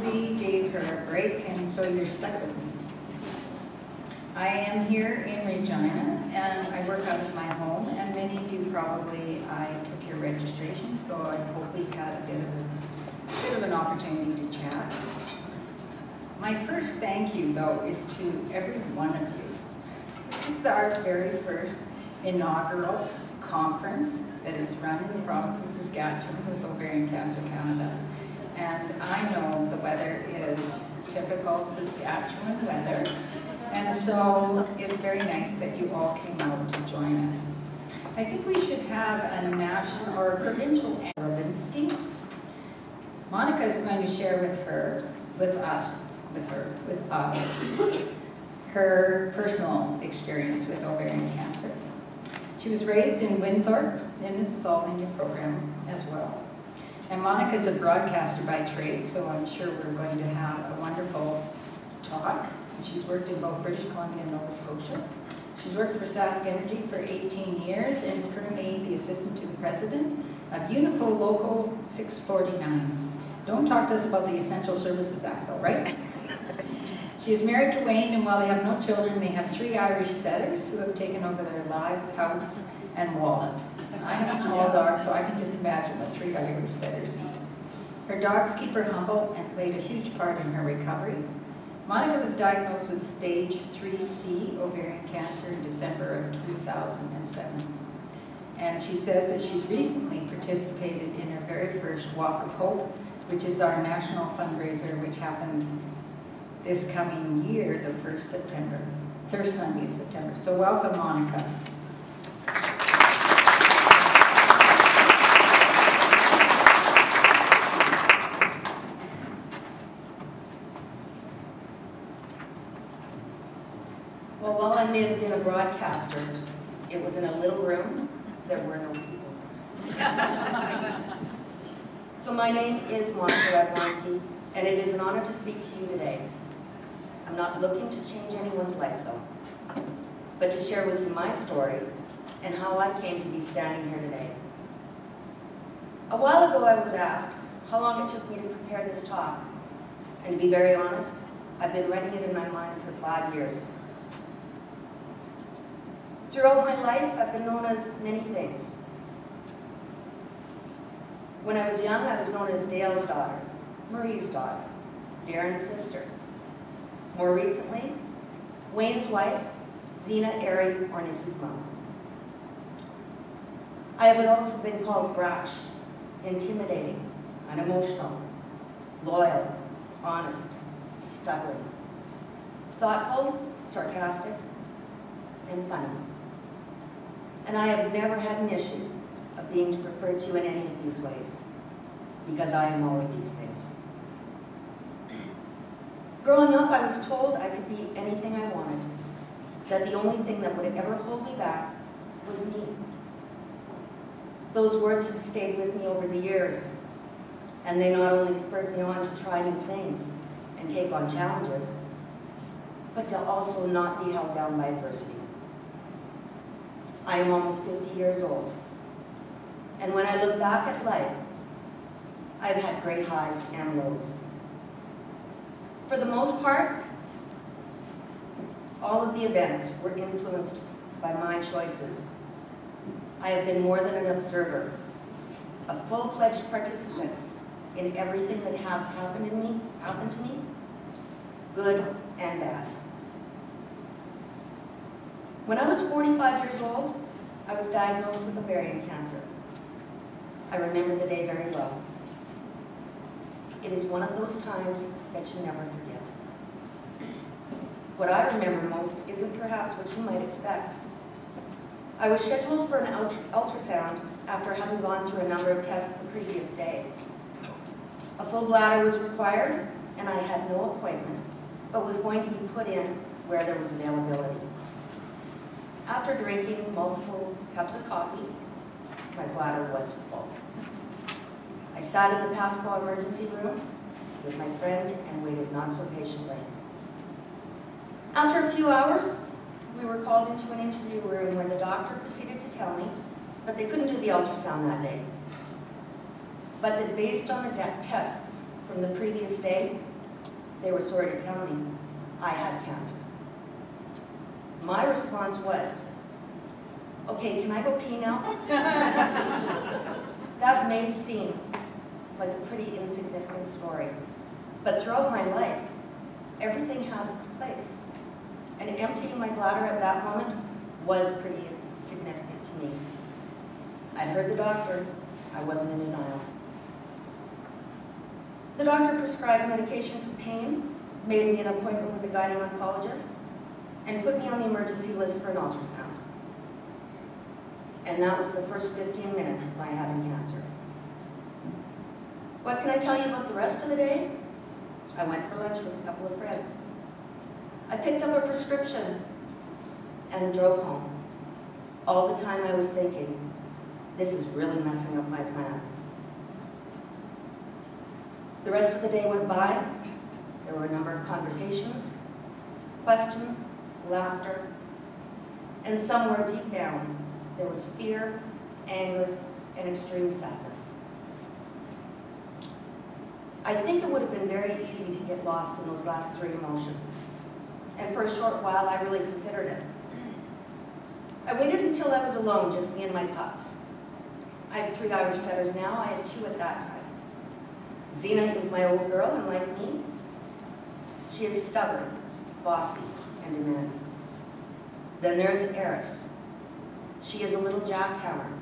we gave her a break, and so you're stuck with me. I am here in Regina, and I work out of my home, and many of you probably, I took your registration, so I hope we've had a bit of an opportunity to chat. My first thank you, though, is to every one of you. This is our very first inaugural conference that is run in the province of Saskatchewan with Ovarian Cancer Canada. And I know the weather is typical Saskatchewan weather, and so it's very nice that you all came out to join us. I think we should have a national or a provincial Levinsky. Monica is going to share with us, her personal experience with ovarian cancer. She was raised in Winthorpe, and this is all in your program as well. And Monica is a broadcaster by trade, so I'm sure we're going to have a wonderful talk. She's worked in both British Columbia and Nova Scotia. She's worked for Sask Energy for 18 years and is currently the assistant to the president of Unifo Local 649. Don't talk to us about the Essential Services Act though, right? She is married to Wayne, and while they have no children, they have 3 Irish setters who have taken over their lives, house, and wallet. I have a small dog, so I can just imagine what 3 Irish setters eat. Her dogs keep her humble and played a huge part in her recovery. Monica was diagnosed with stage 3C ovarian cancer in December of 2007. And she says that she's recently participated in her very first Walk of Hope, which is our national fundraiser, which happens this coming year, the first Sunday in September. So welcome, Monica. Well, while I may have been a broadcaster, it was in a little room. There were no people. So my name is Monica Radwanski, and it is an honor to speak to you today. I'm not looking to change anyone's life, though, but to share with you my story and how I came to be standing here today. A while ago, I was asked how long it took me to prepare this talk, and to be very honest, I've been running it in my mind for 5 years. Throughout my life, I've been known as many things. When I was young, I was known as Dale's daughter, Marie's daughter, Darren's sister. More recently, Wayne's wife, Zena, Ari, or Nikki's mom. I have also been called brash, intimidating, unemotional, loyal, honest, stubborn, thoughtful, sarcastic, and funny. And I have never had an issue of being referred to in any of these ways, because I am all of these things. Growing up, I was told I could be anything I wanted, that the only thing that would ever hold me back was me. Those words have stayed with me over the years, and they not only spurred me on to try new things and take on challenges, but to also not be held down by adversity. I am almost 50 years old, and when I look back at life, I've had great highs and lows. For the most part, all of the events were influenced by my choices. I have been more than an observer, a full-fledged participant in everything that has happened to me, good and bad. When I was 45 years old, I was diagnosed with ovarian cancer. I remember the day very well. It is one of those times that you never forget. What I remember most isn't perhaps what you might expect. I was scheduled for an ultrasound after having gone through a number of tests the previous day. A full bladder was required, and I had no appointment, but was going to be put in where there was availability. After drinking multiple cups of coffee, my bladder was full. I sat in the Pascal emergency room with my friend and waited not so patiently. After a few hours, we were called into an interview room where the doctor proceeded to tell me that they couldn't do the ultrasound that day, but that based on the tests from the previous day, they were sorry to tell me I had cancer. My response was, okay, can I go pee now? That may seem like a pretty insignificant story, but throughout my life, everything has its place. And emptying my bladder at that moment was pretty significant to me. I'd heard the doctor, I wasn't in denial. The doctor prescribed medication for pain, made me an appointment with a gynecologist, and put me on the emergency list for an ultrasound. And that was the first 15 minutes of my having cancer. What can I tell you about the rest of the day? I went for lunch with a couple of friends. I picked up a prescription and drove home. All the time I was thinking, this is really messing up my plans. The rest of the day went by. There were a number of conversations, questions, laughter, and somewhere deep down, there was fear, anger, and extreme sadness. I think it would have been very easy to get lost in those last three emotions. And for a short while, I really considered it. I waited until I was alone, just me and my pups. I have 3 Irish setters now. I had 2 at that time. Zena is my old girl, and like me, she is stubborn, bossy, and demanding. Then there is Eris. She is a little jackhammer,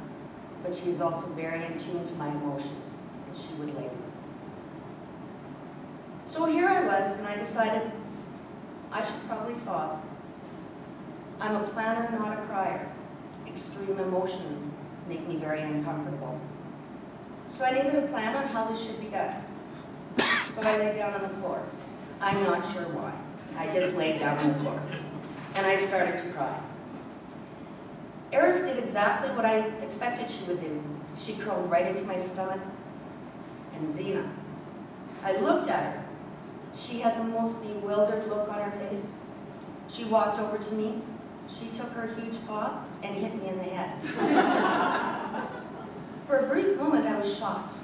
but she is also very in tune to my emotions, and she would lay with me. So here I was, and I decided I should probably sob. I'm a planner, not a crier. Extreme emotions make me very uncomfortable. So I needed a plan on how this should be done. So I laid down on the floor. I'm not sure why. I just laid down on the floor. And I started to cry. Eris did exactly what I expected she would do. She curled right into my stomach. And Zena, I looked at her. She had the most bewildered look on her face. She walked over to me. She took her huge paw and hit me in the head. For a brief moment, I was shocked.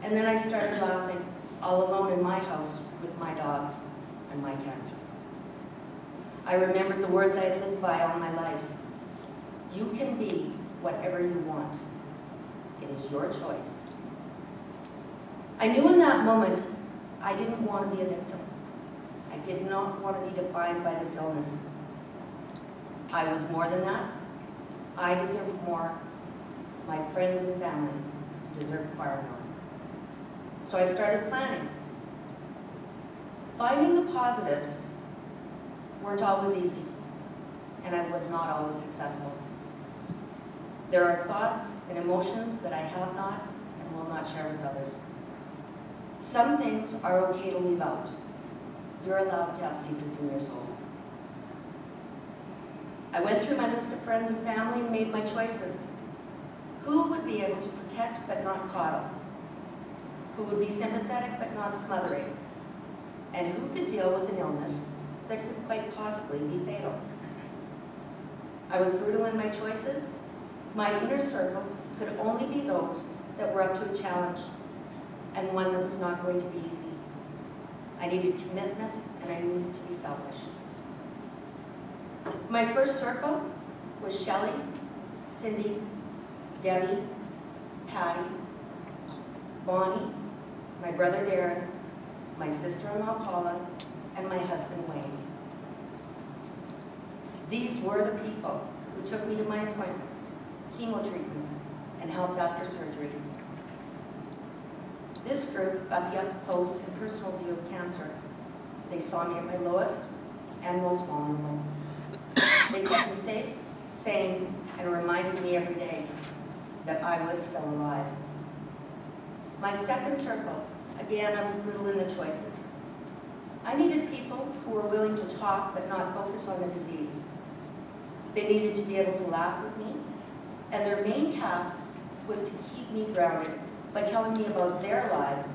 And then I started laughing, all alone in my house with my dogs and my cancer. I remembered the words I had lived by all my life. You can be whatever you want. It is your choice. I knew in that moment I didn't want to be a victim. I did not want to be defined by this illness. I was more than that. I deserved more. My friends and family deserved far more. So I started planning. Finding the positives weren't always easy, and I was not always successful. There are thoughts and emotions that I have not and will not share with others. Some things are okay to leave out. You're allowed to have secrets in your soul. I went through my list of friends and family and made my choices. Who would be able to protect but not coddle? Who would be sympathetic but not smothering? And who could deal with an illness that could quite possibly be fatal? I was brutal in my choices. My inner circle could only be those that were up to a challenge, and one that was not going to be easy. I needed commitment, and I needed to be selfish. My first circle was Shelley, Cindy, Debbie, Patty, Bonnie, my brother Darren, my sister-in-law Paula, and my husband Wayne. These were the people who took me to my appointments, chemo treatments, and helped after surgery. This group got the up-close and personal view of cancer. They saw me at my lowest and most vulnerable. They kept me safe, sane, and reminded me every day that I was still alive. My second circle, again, I was brutal in the choices. I needed people who were willing to talk but not focus on the disease. They needed to be able to laugh with me, and their main task was to keep me grounded by telling me about their lives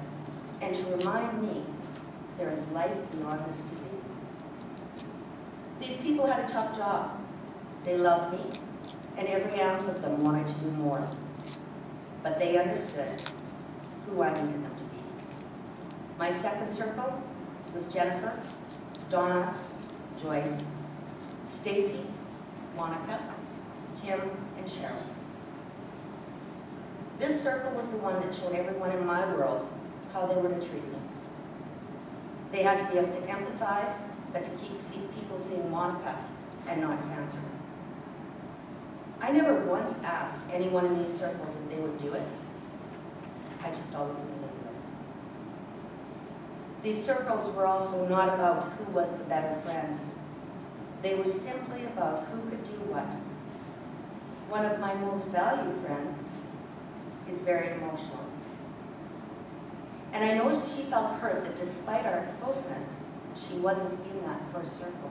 and to remind me there is life beyond this disease. These people had a tough job. They loved me, and every ounce of them wanted to do more. But they understood who I needed them to be. My second circle was Jennifer, Donna, Joyce, Stacy, Monica, Kim, and Cheryl. This circle was the one that showed everyone in my world how they were to treat me. They had to be able to empathize, but to keep people seeing Monica and not cancer. I never once asked anyone in these circles if they would do it. I just always knew they would. These circles were also not about who was the better friend. They were simply about who could do what. One of my most valued friends is very emotional. And I know she felt hurt that despite our closeness, she wasn't in that first circle.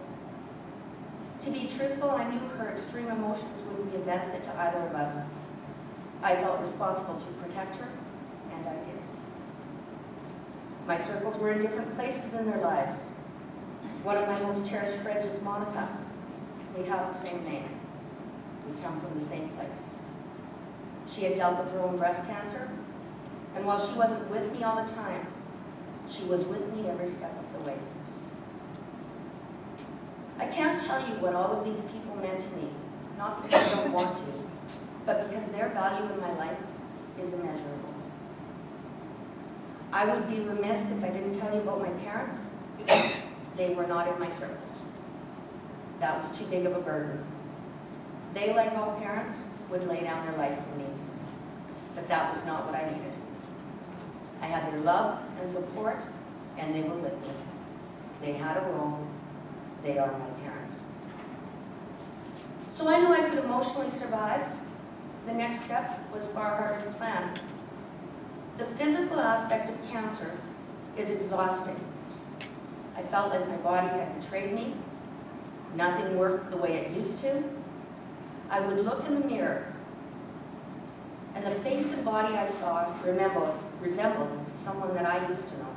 To be truthful, I knew her extreme emotions wouldn't be a benefit to either of us. I felt responsible to protect her, and I did. My circles were in different places in their lives. One of my most cherished friends is Monica. We have the same name. We come from the same place. She had dealt with her own breast cancer, and while she wasn't with me all the time, she was with me every step of the way. I can't tell you what all of these people meant to me, not because I don't want to, but because their value in my life is immeasurable. I would be remiss if I didn't tell you about my parents. They were not in my circles. That was too big of a burden. They, like all parents, would lay down their life for me, but that was not what I needed. I had their love and support, and they were with me. They had a role. They are my parents. So I knew I could emotionally survive. The next step was far harder to plan. The physical aspect of cancer is exhausting. I felt like my body had betrayed me. Nothing worked the way it used to. I would look in the mirror, and the face and body I saw resembled someone that I used to know.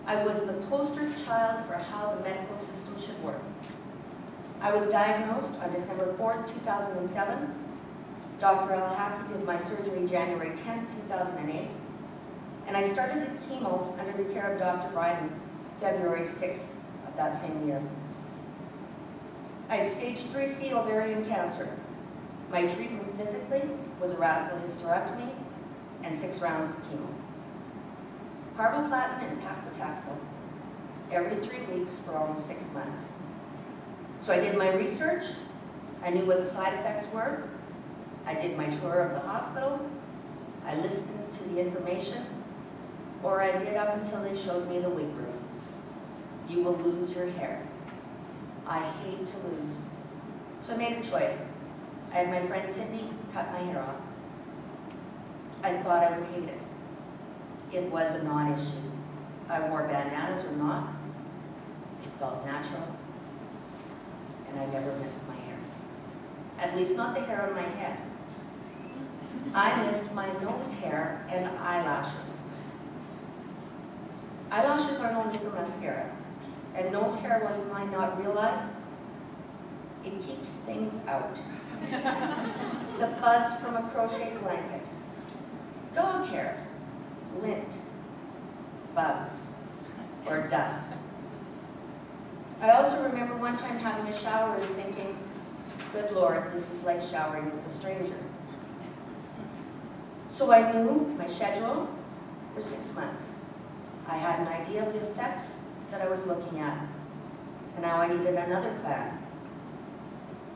I was the poster child for how the medical system should work. I was diagnosed on December 4th, 2007. Dr. Al-Haki did my surgery January 10, 2008, and I started the chemo under the care of Dr. Bryden February 6th of that same year. I had stage 3C ovarian cancer. My treatment physically was a radical hysterectomy and 6 rounds of chemo. Carboplatin and paclitaxel every 3 weeks for almost 6 months. So I did my research. I knew what the side effects were. I did my tour of the hospital. I listened to the information, or I did up until they showed me the wig room. You will lose your hair. I hate to lose. So I made a choice. I had my friend Sydney cut my hair off. I thought I would hate it. It was a non-issue. I wore bandanas or not. It felt natural. And I never missed my hair. At least not the hair on my head. I missed my nose hair and eyelashes. Eyelashes aren't only for mascara. And nose hair, while you might not realize, it keeps things out. The fuzz from a crochet blanket. Dog hair. Lint, bugs, or dust. I also remember one time having a shower and thinking, good Lord, this is like showering with a stranger. So I knew my schedule for 6 months. I had an idea of the effects that I was looking at, and now I needed another plan.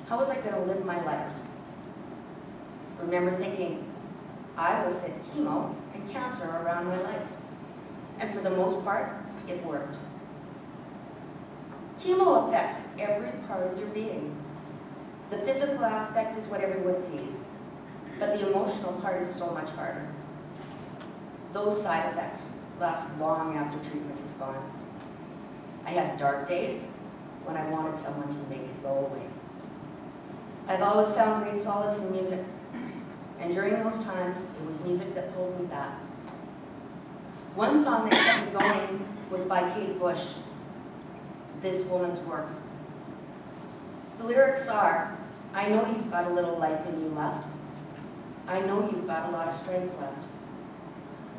How was I going to live my life? I remember thinking, I will fit chemo and cancer around my life. And for the most part, it worked. Chemo affects every part of your being. The physical aspect is what everyone sees, but the emotional part is so much harder. Those side effects last long after treatment is gone. I had dark days when I wanted someone to make it go away. I've always found great solace in music. And during those times, it was music that pulled me back. One song that kept me going was by Kate Bush, This Woman's Work. The lyrics are, I know you've got a little life in you left. I know you've got a lot of strength left.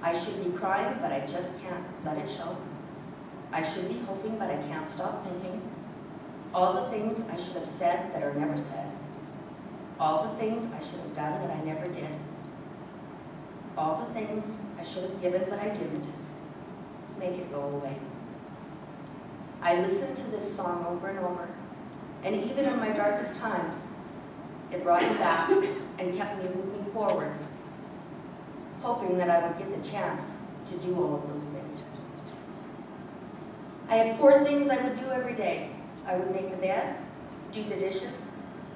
I should be crying, but I just can't let it show. I should be hoping, but I can't stop thinking. All the things I should have said that are never said. All the things I should have done that I never did. All the things I should have given but I didn't. Make it go away. I listened to this song over and over, and even in my darkest times, it brought me back and kept me moving forward, hoping that I would get the chance to do all of those things. I had 4 things I would do every day. I would make the bed, do the dishes,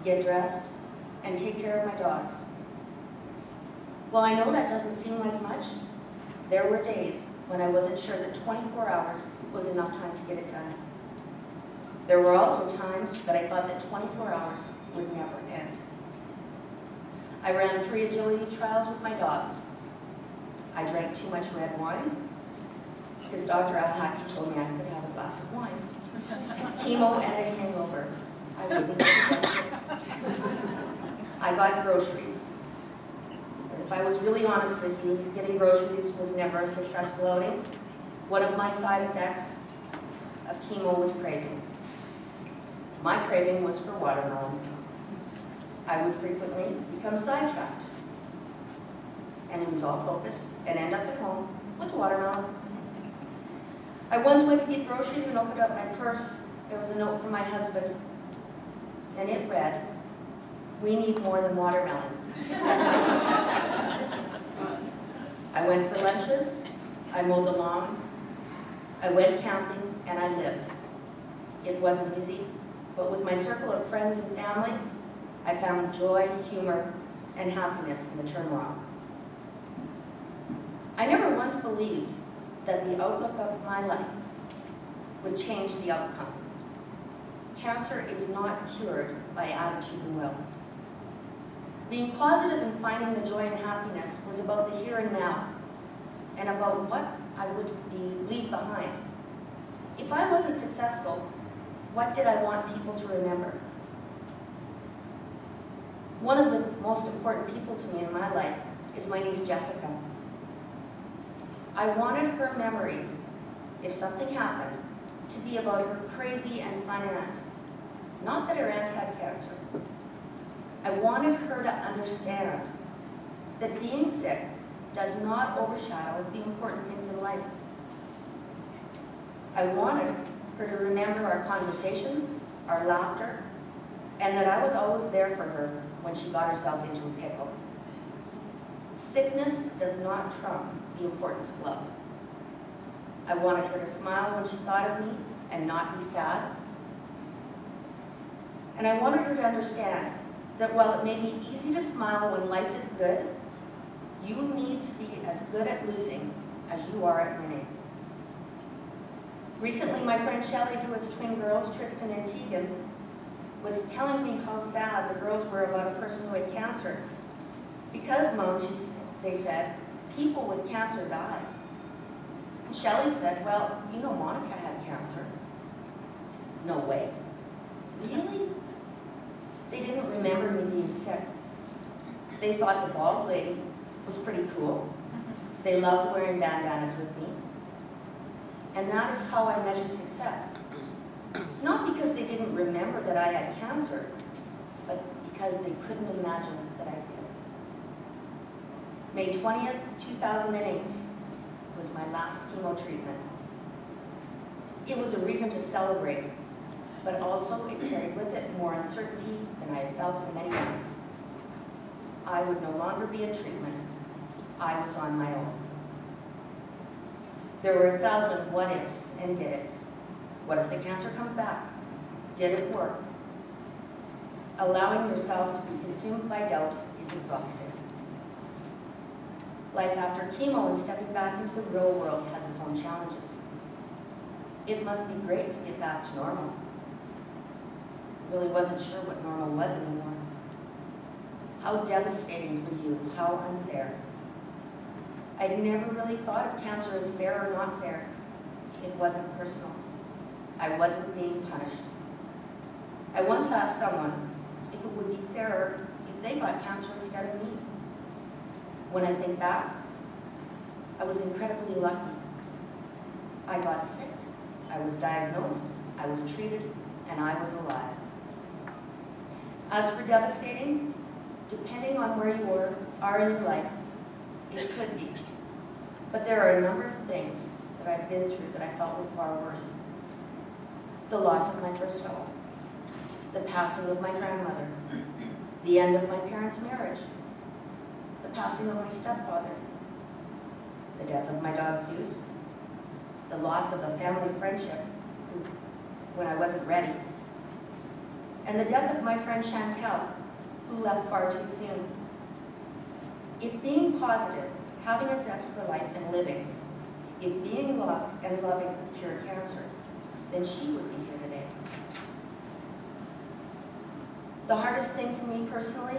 get dressed, and take care of my dogs. While I know that doesn't seem like much, there were days when I wasn't sure that 24 hours was enough time to get it done. There were also times that I thought that 24 hours would never end. I ran 3 agility trials with my dogs. I drank too much red wine, because Dr. Al-Haki told me I could have a glass of wine. Chemo and a hangover. I wouldn't suggest it. I got groceries. If I was really honest with you, getting groceries was never a successful outing. One of my side effects of chemo was cravings. My craving was for watermelon. I would frequently become sidetracked and lose all focus and end up at home with watermelon. I once went to get groceries and opened up my purse. There was a note from my husband, and it read, "We need more than watermelon." I went for lunches, I mowed the lawn, I went camping, and I lived. It wasn't easy, but with my circle of friends and family, I found joy, humor, and happiness in the turmoil. I never once believed that the outlook of my life would change the outcome. Cancer is not cured by attitude and will. Being positive and finding the joy and happiness was about the here and now, and about what I would leave behind. If I wasn't successful, what did I want people to remember? One of the most important people to me in my life is my niece Jessica. I wanted her memories, if something happened, to be about her crazy and fun aunt. Not that her aunt had cancer. I wanted her to understand that being sick does not overshadow the important things in life. I wanted her to remember our conversations, our laughter, and that I was always there for her when she got herself into a pickle. Sickness does not trump the importance of love. I wanted her to smile when she thought of me and not be sad. And I wanted her to understand that while it may be easy to smile when life is good, you need to be as good at losing as you are at winning. Recently, my friend Shelley, who has twin girls, Tristan and Tegan, was telling me how sad the girls were about a person who had cancer. Because, Mom, they said, people with cancer die. And Shelley said, well, you know Monica had cancer. No way. Really? They didn't remember me being sick. They thought the bald lady was pretty cool. They loved wearing bandanas with me. And that is how I measure success. Not because they didn't remember that I had cancer, but because they couldn't imagine that I did. May 20th, 2008 was my last chemo treatment. It was a reason to celebrate, but also it carried with it more uncertainty than I had felt in many months. I would no longer be in treatment. I was on my own. There were 1,000 what-ifs and did-its. What if the cancer comes back? Did it work? Allowing yourself to be consumed by doubt is exhausting. Life after chemo and stepping back into the real world has its own challenges. It must be great to get back to normal. Really wasn't sure what normal was anymore. How devastating for you, how unfair. I'd never really thought of cancer as fair or not fair. It wasn't personal. I wasn't being punished. I once asked someone if it would be fairer if they got cancer instead of me. When I think back, I was incredibly lucky. I got sick, I was diagnosed, I was treated, and I was alive. As for devastating, depending on where you are in your life, it could be. But there are a number of things that I've been through that I felt were far worse. The loss of my first home, the passing of my grandmother, the end of my parents' marriage, the passing of my stepfather, the death of my dog Zeus, the loss of a family friendship when I wasn't ready, and the death of my friend Chantel, who left far too soon. If being positive, having a zest for life and living, if being loved and loving could cure cancer, then she would be here today. The hardest thing for me personally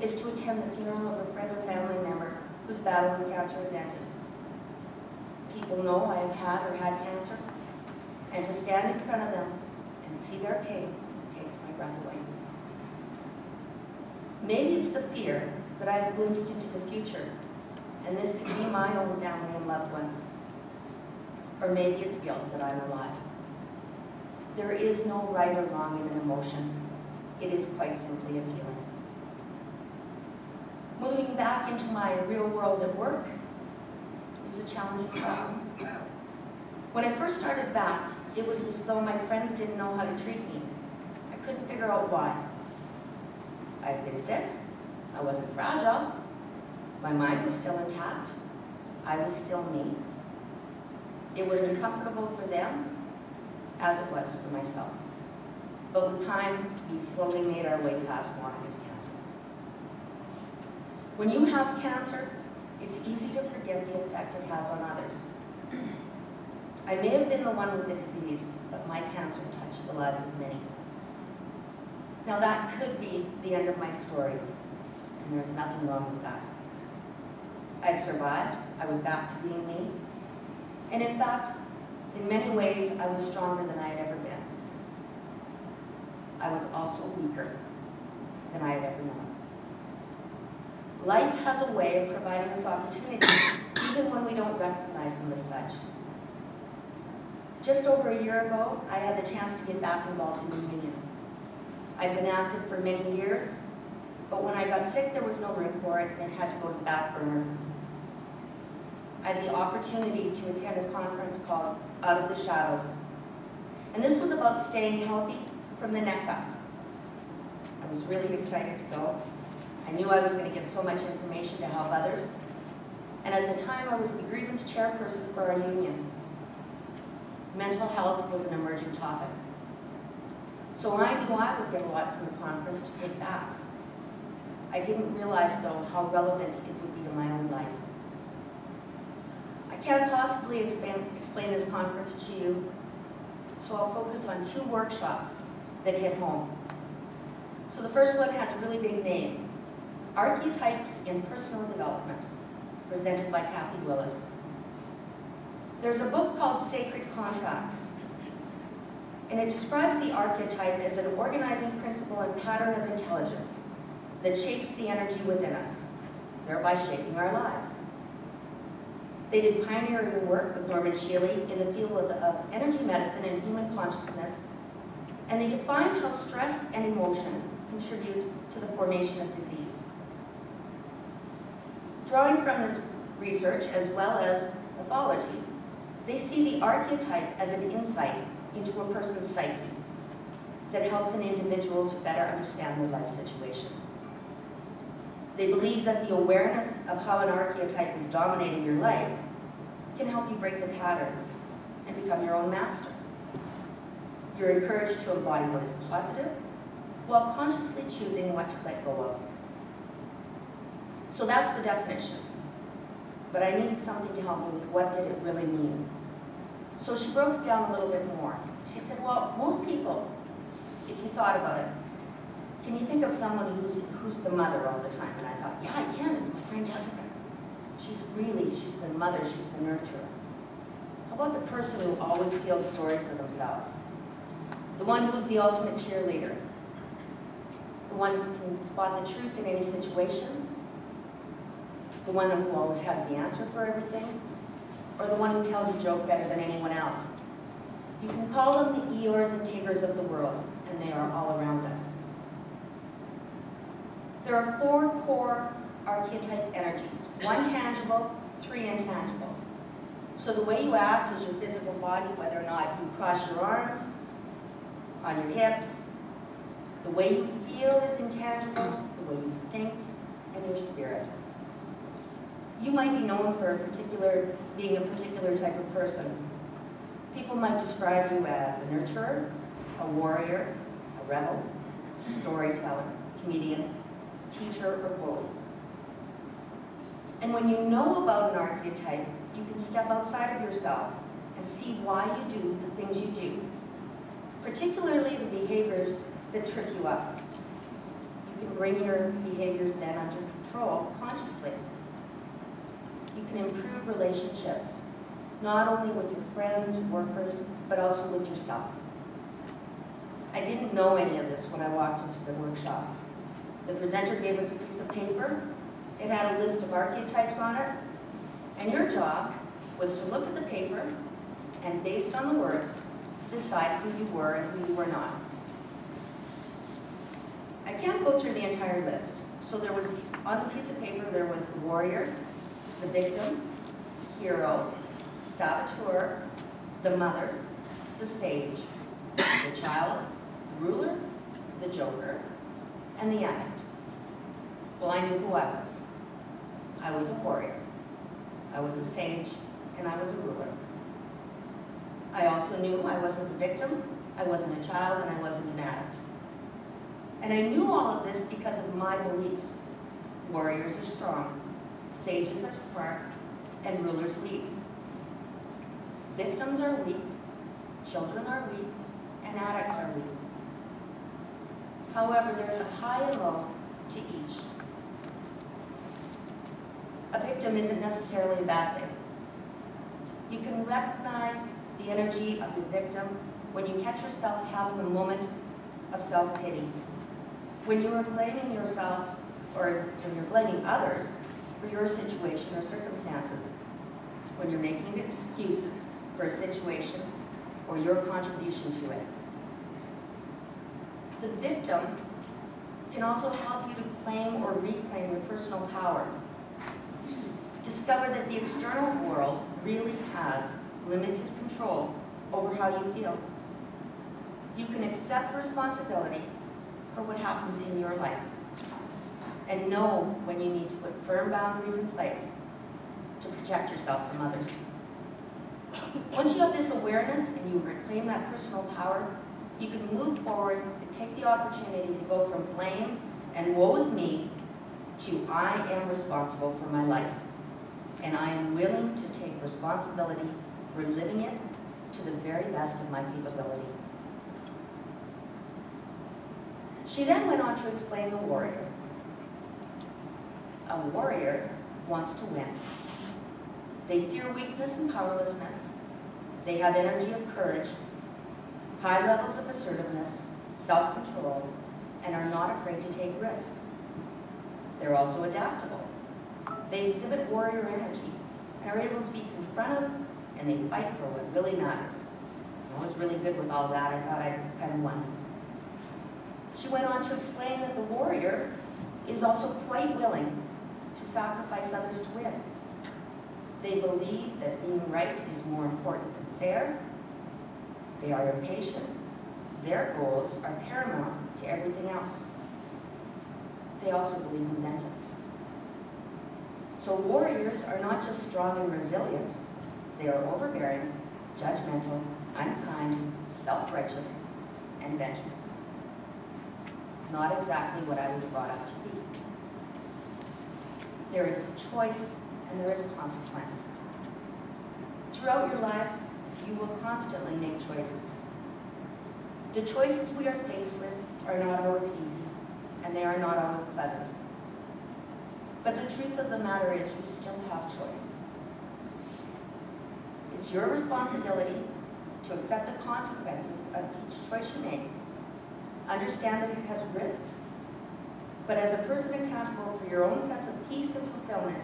is to attend the funeral of a friend or family member whose battle with cancer has ended. People know I have had or had cancer, and to stand in front of them and see their pain takes my breath away. Maybe it's the fear that I've glimpsed into the future, and this could be my own family and loved ones. Or maybe it's guilt that I'm alive. There is no right or wrong in an emotion. It is quite simply a feeling. Moving back into my real world at work was a challenge as well. When I first started back, it was as though my friends didn't know how to treat me. I couldn't figure out why. I had been sick. I wasn't fragile. My mind was still intact. I was still me. It was uncomfortable for them, as it was for myself. But with time, we slowly made our way past Monica's cancer. When you have cancer, it's easy to forget the effect it has on others. I may have been the one with the disease, but my cancer touched the lives of many. Now that could be the end of my story, and there's nothing wrong with that. I'd survived, I was back to being me, and in fact, in many ways, I was stronger than I had ever been. I was also weaker than I had ever known. Life has a way of providing us opportunities, even when we don't recognize them as such. Just over a year ago, I had the chance to get back involved in the union. I'd been active for many years, but when I got sick, there was no room for it, and it had to go to the back burner. I had the opportunity to attend a conference called Out of the Shadows. And this was about staying healthy from the neck up. I was really excited to go. I knew I was going to get so much information to help others. And at the time, I was the grievance chairperson for our union. Mental health was an emerging topic. So I knew I would get a lot from the conference to take back. I didn't realize, though, how relevant it would be to my own life. I can't possibly explain this conference to you, so I'll focus on 2 workshops that hit home. So the first one has a really big name, Archetypes in Personal Development, presented by Kathy Willis. There's a book called Sacred Contracts, and it describes the archetype as an organizing principle and pattern of intelligence that shapes the energy within us, thereby shaping our lives. They did pioneering work with Norman Shealy in the field of energy medicine and human consciousness, and they defined how stress and emotion contribute to the formation of disease. Drawing from this research as well as pathology, they see the archetype as an insight into a person's psyche that helps an individual to better understand their life situation. They believe that the awareness of how an archetype is dominating your life can help you break the pattern and become your own master. You're encouraged to embody what is positive while consciously choosing what to let go of. So that's the definition. But I needed something to help me with what did it really mean. So she broke it down a little bit more. She said, well, most people, if you thought about it, can you think of someone who's the mother all the time? And I thought, yeah, I can. It's my friend Jessica. She's the mother. She's the nurturer. How about the person who always feels sorry for themselves? The one who's the ultimate cheerleader? The one who can spot the truth in any situation? The one who always has the answer for everything? or the one who tells a joke better than anyone else. You can call them the Eeyores and Tigers of the world, and they are all around us. There are 4 core archetype energies, 1 tangible, 3 intangible. So the way you act is your physical body, whether or not you cross your arms, on your hips. The way you feel is intangible, the way you think, and your spirit. You might be known for being a particular type of person. People might describe you as a nurturer, a warrior, a rebel, storyteller, comedian, teacher, or bully. And when you know about an archetype, you can step outside of yourself and see why you do the things you do, particularly the behaviors that trip you up. You can bring your behaviors then under control consciously. You can improve relationships, not only with your friends, workers, but also with yourself. I didn't know any of this when I walked into the workshop. The presenter gave us a piece of paper. It had a list of archetypes on it, and your job was to look at the paper and, based on the words, decide who you were and who you were not. I can't go through the entire list. So there was, on the piece of paper, there was the warrior, the victim, hero, saboteur, the mother, the sage, the child, the ruler, the joker, and the addict. Well, I knew who I was. I was a warrior. I was a sage, and I was a ruler. I also knew I wasn't the victim, I wasn't a child, and I wasn't an addict. And I knew all of this because of my beliefs. Warriors are strong, sages are smart, and rulers lead. Victims are weak, children are weak, and addicts are weak. However, there is a high and low to each. A victim isn't necessarily a bad thing. You can recognize the energy of your victim when you catch yourself having a moment of self-pity. When you are blaming yourself, or when you're blaming others for your situation or circumstances. When you're making excuses for a situation or your contribution to it. The victim can also help you to claim or reclaim your personal power. Discover that the external world really has limited control over how you feel. You can accept responsibility for what happens in your life and know when you need to put firm boundaries in place to protect yourself from others. Once you have this awareness and you reclaim that personal power, you can move forward and take the opportunity to go from blame and woe is me to I am responsible for my life. And I am willing to take responsibility for living it to the very best of my capability. She then went on to explain the warrior. A warrior wants to win. They fear weakness and powerlessness. They have energy of courage, high levels of assertiveness, self-control, and are not afraid to take risks. They're also adaptable. They exhibit warrior energy and are able to be confrontive, and they fight for what really matters. I was really good with all that. I thought I kind of won. She went on to explain that the warrior is also quite willing to sacrifice others to win. They believe that being right is more important than fair. They are impatient. Their goals are paramount to everything else. They also believe in vengeance. So warriors are not just strong and resilient. They are overbearing, judgmental, unkind, self-righteous, and vengeful. Not exactly what I was brought up to be. There is a choice and there is a consequence. Throughout your life, you will constantly make choices. The choices we are faced with are not always easy, and they are not always pleasant. But the truth of the matter is you still have choice. It's your responsibility to accept the consequences of each choice you make. Understand that it has risks, but as a person accountable for your own sense of peace and fulfillment,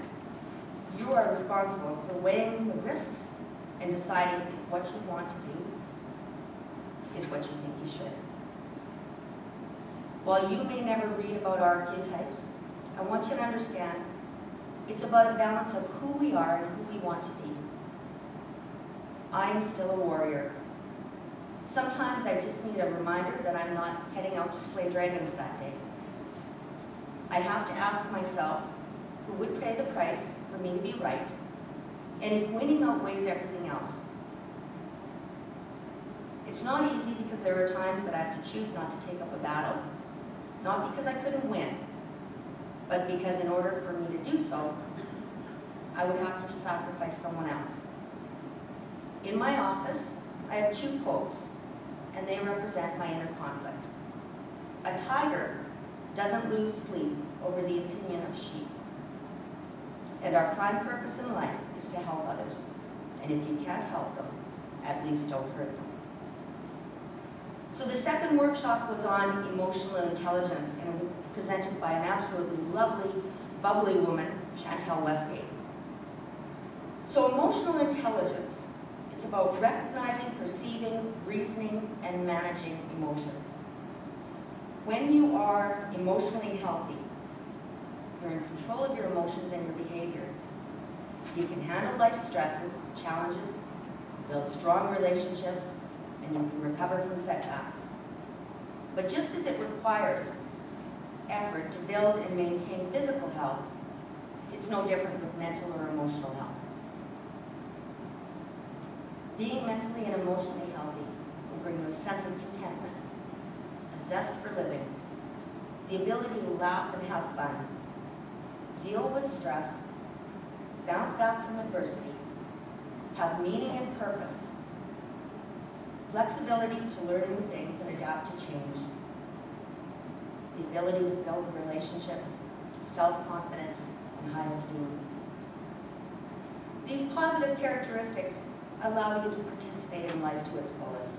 You are responsible for weighing the risks and deciding if what you want to do is what you think you should. While you may never read about archetypes, I want you to understand it's about a balance of who we are and who we want to be. I am still a warrior. Sometimes I just need a reminder that I'm not heading out to slay dragons that day. I have to ask myself who would pay the price for me to be right, and if winning outweighs everything else. It's not easy because there are times that I have to choose not to take up a battle, not because I couldn't win, but because in order for me to do so, I would have to sacrifice someone else. In my office, I have 2 quotes, and they represent my inner conflict. A tiger doesn't lose sleep over the opinion of sheep. And our prime purpose in life is to help others. And if you can't help them, at least don't hurt them. So the second workshop was on emotional intelligence, and it was presented by an absolutely lovely, bubbly woman, Chantel Westgate. So emotional intelligence, it's about recognizing, perceiving, reasoning, and managing emotions. When you are emotionally healthy, you're in control of your emotions and your behavior. You can handle life's stresses, challenges, build strong relationships, and you can recover from setbacks. But just as it requires effort to build and maintain physical health, it's no different with mental or emotional health. Being mentally and emotionally healthy will bring you a sense of contentment, a zest for living, the ability to laugh and have fun, deal with stress, bounce back from adversity, have meaning and purpose, flexibility to learn new things and adapt to change, the ability to build relationships, self-confidence, and high esteem. These positive characteristics allow you to participate in life to its fullest.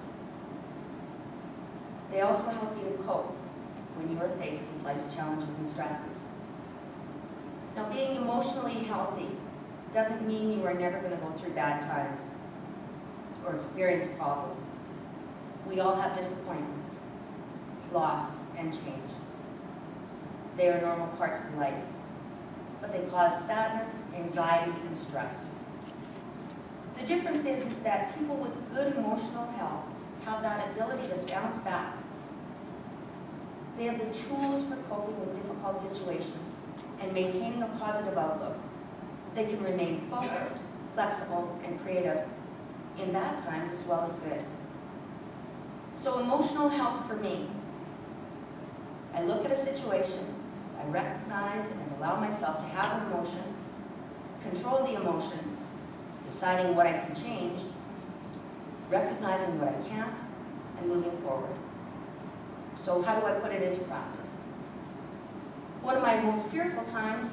They also help you to cope when you are faced with life's challenges and stresses. Now, being emotionally healthy doesn't mean you are never going to go through bad times or experience problems. We all have disappointments, loss, and change. They are normal parts of life, but they cause sadness, anxiety, and stress. The difference is that people with good emotional health have that ability to bounce back. They have the tools for coping with difficult situations and maintaining a positive outlook. They can remain focused, flexible, and creative in bad times as well as good. So emotional health for me, I look at a situation, I recognize and allow myself to have an emotion, control the emotion, deciding what I can change, recognizing what I can't, and moving forward. So how do I put it into practice? One of my most fearful times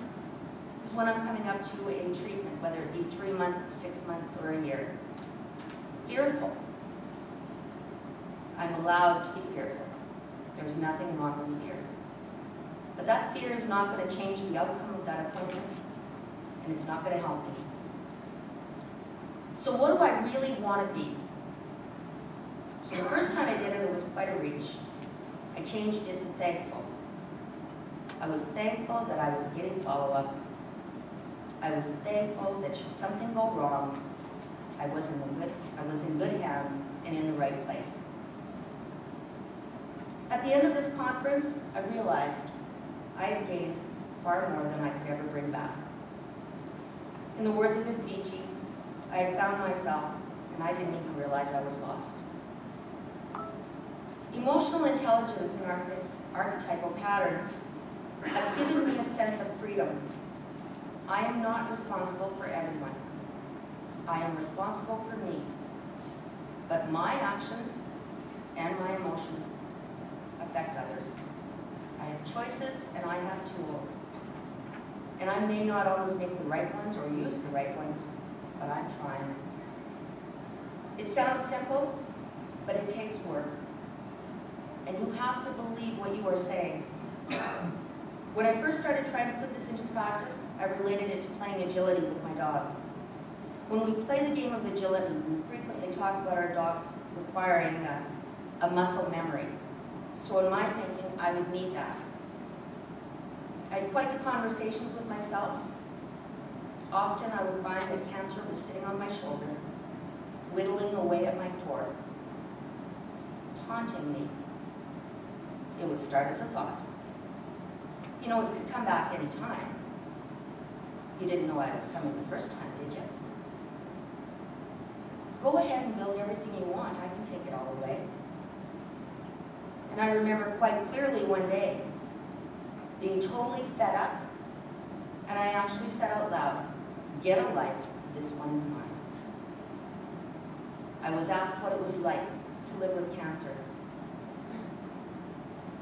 is when I'm coming up to a treatment, whether it be 3 months, 6 months, or a year. Fearful. I'm allowed to be fearful. There's nothing wrong with fear. But that fear is not going to change the outcome of that appointment, and it's not going to help me. So what do I really want to be? So the first time I did it, it was quite a reach. I changed it to thankful. I was thankful that I was getting follow-up. I was thankful that should something go wrong, I was in good hands and in the right place. At the end of this conference, I realized I had gained far more than I could ever bring back. In the words of Vici, I had found myself, and I didn't even realize I was lost. Emotional intelligence and archetypal patterns have given me a sense of freedom. I am not responsible for everyone. I am responsible for me. But my actions and my emotions affect others. I have choices and I have tools. And I may not always make the right ones or use the right ones, but I'm trying. It sounds simple, but it takes work. And you have to believe what you are saying. When I first started trying to put this into practice, I related it to playing agility with my dogs. When we play the game of agility, we frequently talk about our dogs requiring a muscle memory. So in my thinking, I would need that. I had quite the conversations with myself. Often I would find that cancer was sitting on my shoulder, whittling away at my core, taunting me. It would start as a thought. You know, it could come back any time. You didn't know I was coming the first time, did you? Go ahead and build everything you want. I can take it all away. And I remember quite clearly one day being totally fed up, and I actually said out loud, "Get a life, this one is mine." I was asked what it was like to live with cancer.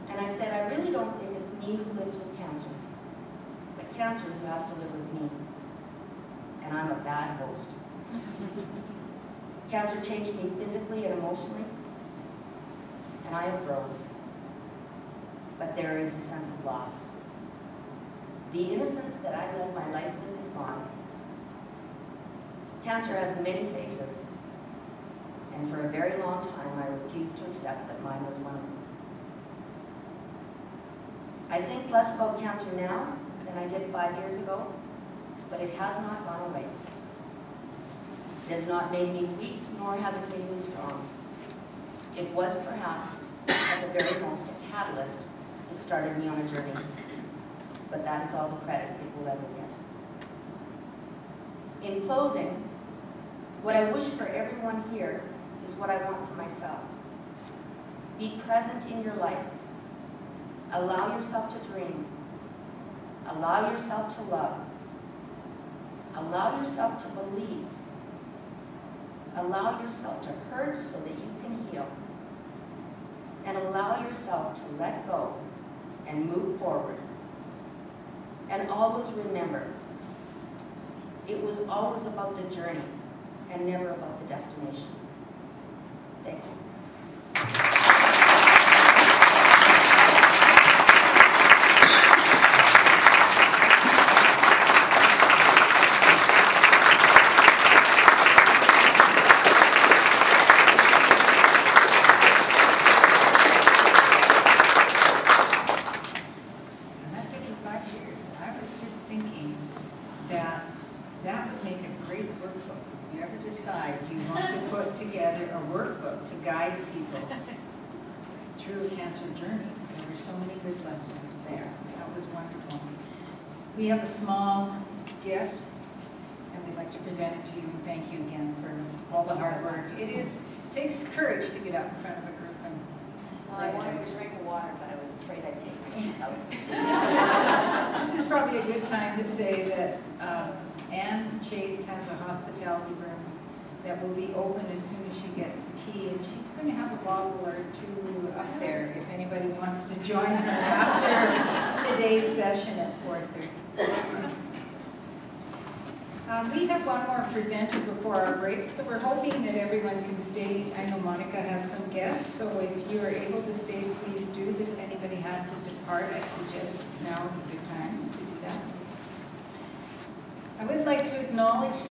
And I said, I really don't think it's me who lives with cancer, but cancer who has to live with me. And I'm a bad host. Cancer changed me physically and emotionally, and I have grown. But there is a sense of loss. The innocence that I led my life with is gone. Cancer has many faces, and for a very long time I refused to accept that mine was one of them. I think less about cancer now than I did 5 years ago, but it has not gone away. It has not made me weak, nor has it made me strong. It was perhaps, at the very most, a catalyst that started me on a journey. But that is all the credit it will ever get. In closing, what I wish for everyone here is what I want for myself. Be present in your life. Allow yourself to dream. Allow yourself to love. Allow yourself to believe. Allow yourself to hurt so that you can heal. And allow yourself to let go and move forward. And always remember, it was always about the journey and never about the destination. Thank you. That would make a great workbook. If you ever decide you want to put together a workbook to guide people through a cancer journey. There were so many good lessons there. That was wonderful. We have a small gift, and we'd like to present it to you. And thank you again for all the hard work. It takes courage to get up in front of a group and. Well, I wanted to drink water, but I was afraid I'd take my teeth out. This is probably a good time to say that Anne Chase has a hospitality room that will be open as soon as she gets the key, and she's going to have a bottle or two up there if anybody wants to join her after today's session at 4:30. We have one more presenter before our break, so we're hoping that everyone can stay. I know Monica has some guests, so if you are able to stay, please do. But if anybody has to depart, I'd suggest now is a good time to do that. I would like to acknowledge